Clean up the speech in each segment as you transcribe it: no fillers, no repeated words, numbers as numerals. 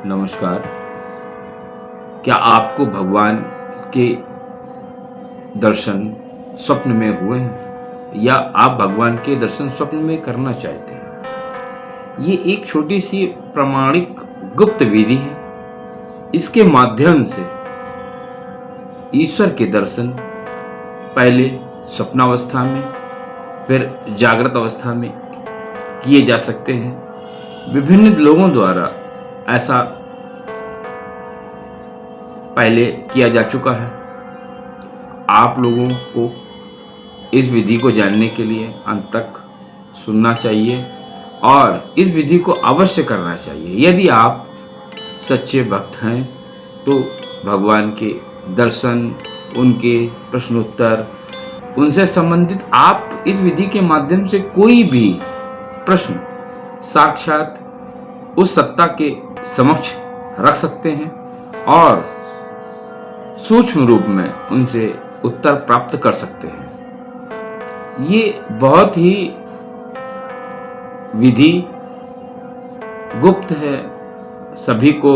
नमस्कार। क्या आपको भगवान के दर्शन स्वप्न में हुए हैं या आप भगवान के दर्शन स्वप्न में करना चाहते हैं? ये एक छोटी सी प्रामाणिक गुप्त विधि है। इसके माध्यम से ईश्वर के दर्शन पहले स्वप्नावस्था में, फिर जागृत अवस्था में किए जा सकते हैं। विभिन्न लोगों द्वारा ऐसा पहले किया जा चुका है। आप लोगों को इस विधि को जानने के लिए अंत तक सुनना चाहिए और इस विधि को अवश्य करना चाहिए। यदि आप सच्चे भक्त हैं तो भगवान के दर्शन, उनके प्रश्नोत्तर, उनसे संबंधित आप इस विधि के माध्यम से कोई भी प्रश्न साक्षात उस सत्ता के समक्ष रख सकते हैं और सूक्ष्म रूप में उनसे उत्तर प्राप्त कर सकते हैं। ये बहुत ही विधि गुप्त है, सभी को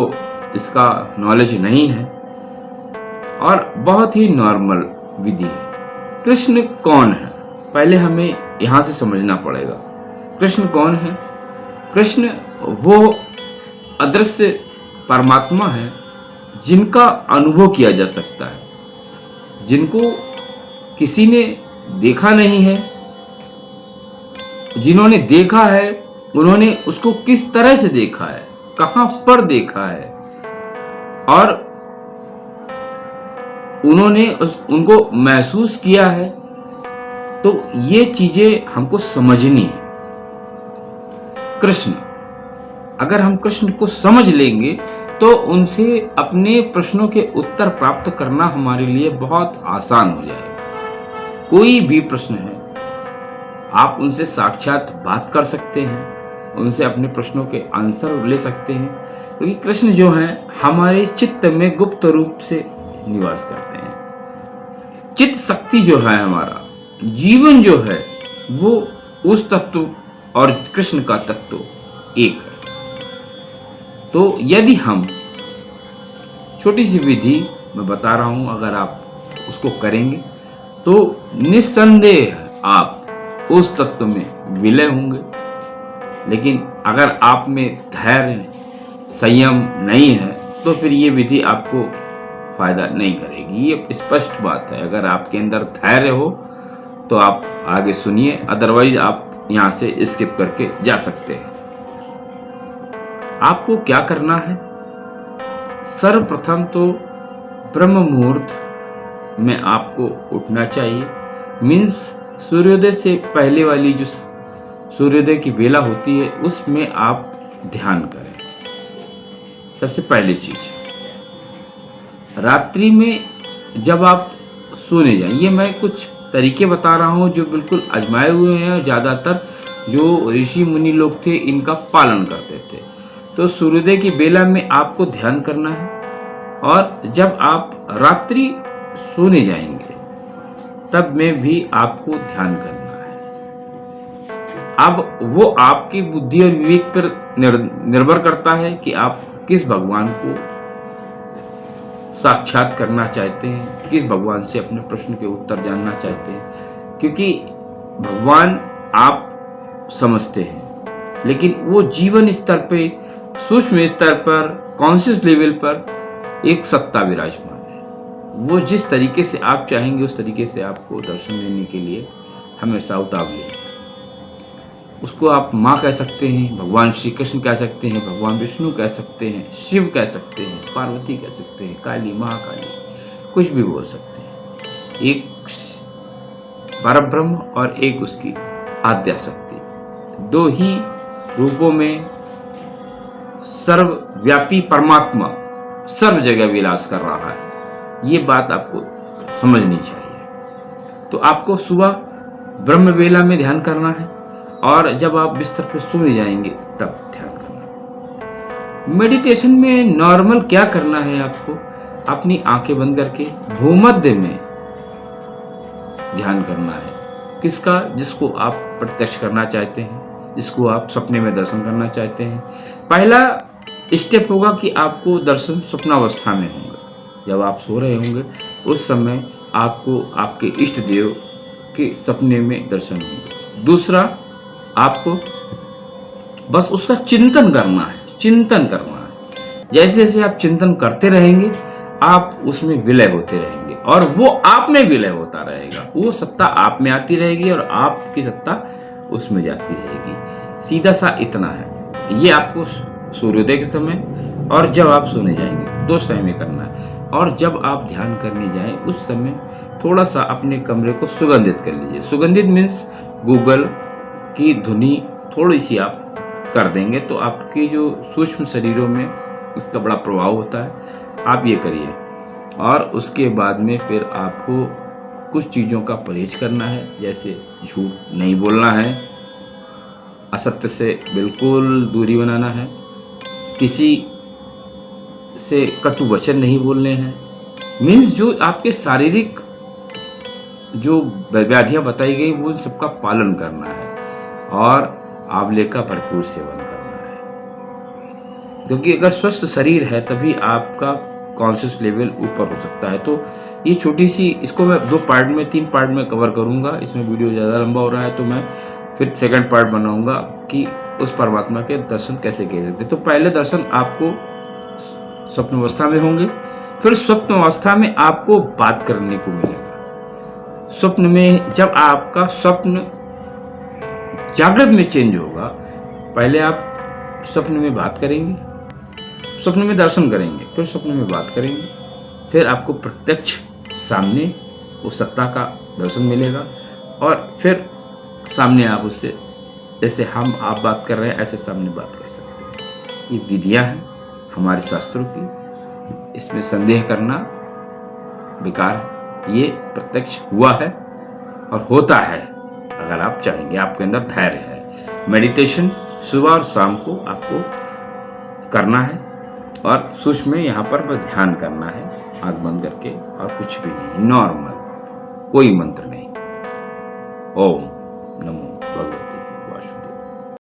इसका नॉलेज नहीं है और बहुत ही नॉर्मल विधि है। कृष्ण कौन है, पहले हमें यहाँ से समझना पड़ेगा। कृष्ण कौन है? कृष्ण वो अदृश्य परमात्मा है जिनका अनुभव किया जा सकता है, जिनको किसी ने देखा नहीं है। जिन्होंने देखा है उन्होंने उसको किस तरह से देखा है, कहां पर देखा है और उन्होंने उनको महसूस किया है। तो ये चीजें हमको समझनी है। कृष्ण, अगर हम कृष्ण को समझ लेंगे तो उनसे अपने प्रश्नों के उत्तर प्राप्त करना हमारे लिए बहुत आसान हो जाएगा। कोई भी प्रश्न है, आप उनसे साक्षात बात कर सकते हैं, उनसे अपने प्रश्नों के आंसर ले सकते हैं, क्योंकि कृष्ण जो हैं हमारे चित्त में गुप्त रूप से निवास करते हैं। चित्त शक्ति जो है, हमारा जीवन जो है, वो उस तत्व और कृष्ण का तत्व एक है। तो यदि हम छोटी सी विधि मैं बता रहा हूं, अगर आप उसको करेंगे तो निस्संदेह आप उस तत्व में विलय होंगे। लेकिन अगर आप में धैर्य, संयम नहीं है तो फिर ये विधि आपको फायदा नहीं करेगी। ये स्पष्ट बात है। अगर आपके अंदर धैर्य हो तो आप आगे सुनिए, अदरवाइज आप यहाँ से स्किप करके जा सकते हैं। आपको क्या करना है? सर्वप्रथम तो ब्रह्म मुहूर्त में आपको उठना चाहिए। मीन्स सूर्योदय से पहले वाली जो सूर्योदय की बेला होती है उसमें आप ध्यान करें। सबसे पहली चीज, रात्रि में जब आप सोने जाएं, ये मैं कुछ तरीके बता रहा हूँ जो बिल्कुल आजमाए हुए हैं और ज़्यादातर जो ऋषि मुनि लोग थे इनका पालन करते थे। तो सूर्योदय की बेला में आपको ध्यान करना है और जब आप रात्रि सोने जाएंगे तब में भी आपको ध्यान करना है। अब वो आपकी बुद्धि और विवेक पर निर्भर करता है कि आप किस भगवान को साक्षात करना चाहते हैं, किस भगवान से अपने प्रश्न के उत्तर जानना चाहते हैं। क्योंकि भगवान आप समझते हैं, लेकिन वो जीवन स्तर पे, सूक्ष्म स्तर पर, कॉन्शियस लेवल पर एक सत्ता विराजमान है। वो जिस तरीके से आप चाहेंगे उस तरीके से आपको दर्शन देने के लिए हमेशा उतावले हैं। उसको आप माँ कह सकते हैं, भगवान श्री कृष्ण कह सकते हैं, भगवान विष्णु कह सकते हैं, शिव कह सकते हैं, पार्वती कह सकते हैं, काली, महाकाली, कुछ भी बोल सकते हैं। एक परब्रह्म और एक उसकी आद्या शक्ति, दो ही रूपों में सर्वव्यापी परमात्मा सर्व जगह विलास कर रहा है। ये बात आपको समझनी चाहिए। तो आपको सुबह ब्रह्म वेला में ध्यान करना है और जब आप बिस्तर पर सोने जाएंगे तब ध्यान करना। मेडिटेशन में नॉर्मल क्या करना है, आपको अपनी आंखें बंद करके भूमध्य में ध्यान करना है। किसका? जिसको आप प्रत्यक्ष करना चाहते हैं, जिसको आप सपने में दर्शन करना चाहते हैं। पहला स्टेप होगा कि आपको दर्शन स्वप्नावस्था में होंगे। जब आप सो रहे होंगे उस समय आपको आपके इष्ट देव के सपने में दर्शन होंगे। दूसरा, आपको बस उसका चिंतन करना है, चिंतन करना है। जैसे जैसे आप चिंतन करते रहेंगे आप उसमें विलय होते रहेंगे और वो आप में विलय होता रहेगा। वो सत्ता आप में आती रहेगी और आपकी सत्ता उसमें जाती रहेगी। सीधा सा इतना है। ये आपको सूर्योदय के समय और जब आप सोने जाएंगे 2 समय में करना है। और जब आप ध्यान करने जाएं उस समय थोड़ा सा अपने कमरे को सुगंधित कर लीजिए। सुगंधित मीन्स गूगल की धुनी थोड़ी सी आप कर देंगे तो आपके जो सूक्ष्म शरीरों में उसका बड़ा प्रभाव होता है। आप ये करिए और उसके बाद में फिर आपको कुछ चीज़ों का परहेज करना है। जैसे झूठ नहीं बोलना है, असत्य से बिल्कुल दूरी बनाना है, किसी से कटु वचन नहीं बोलने हैं। मीन्स जो आपके शारीरिक जो व्याधियां बताई गई वो सबका पालन करना है और आंवले का भरपूर सेवन करना है। क्योंकि अगर स्वस्थ शरीर है तभी आपका कॉन्शियस लेवल ऊपर हो सकता है। तो ये छोटी सी, इसको मैं 2 पार्ट में 3 पार्ट में कवर करूंगा। इसमें वीडियो ज़्यादा लंबा हो रहा है तो मैं फिर सेकंड पार्ट बनाऊंगा कि उस परमात्मा के दर्शन कैसे किए जाते हैं। तो पहले दर्शन आपको स्वप्न अवस्था में होंगे, फिर स्वप्न अवस्था में आपको बात करने को मिलेगा। स्वप्न में जब आपका स्वप्न जागृत में चेंज होगा, पहले आप स्वप्न में बात करेंगे, स्वप्न में दर्शन करेंगे, फिर स्वप्न में बात करेंगे, फिर आपको प्रत्यक्ष सामने उस सत्ता का दर्शन मिलेगा और फिर सामने आप उससे, जैसे हम आप बात कर रहे हैं ऐसे सामने बात कर सकते हैं। ये विधियां हैं हमारे शास्त्रों की, इसमें संदेह करना बेकार है। ये प्रत्यक्ष हुआ है और होता है अगर आप चाहेंगे, आपके अंदर धैर्य है। मेडिटेशन सुबह और शाम को आपको करना है और सूक्ष्म में यहाँ पर बस ध्यान करना है आँख बंद करके और कुछ भी नहीं, नॉर्मल, कोई मंत्र नहीं। ओम नमो भगवते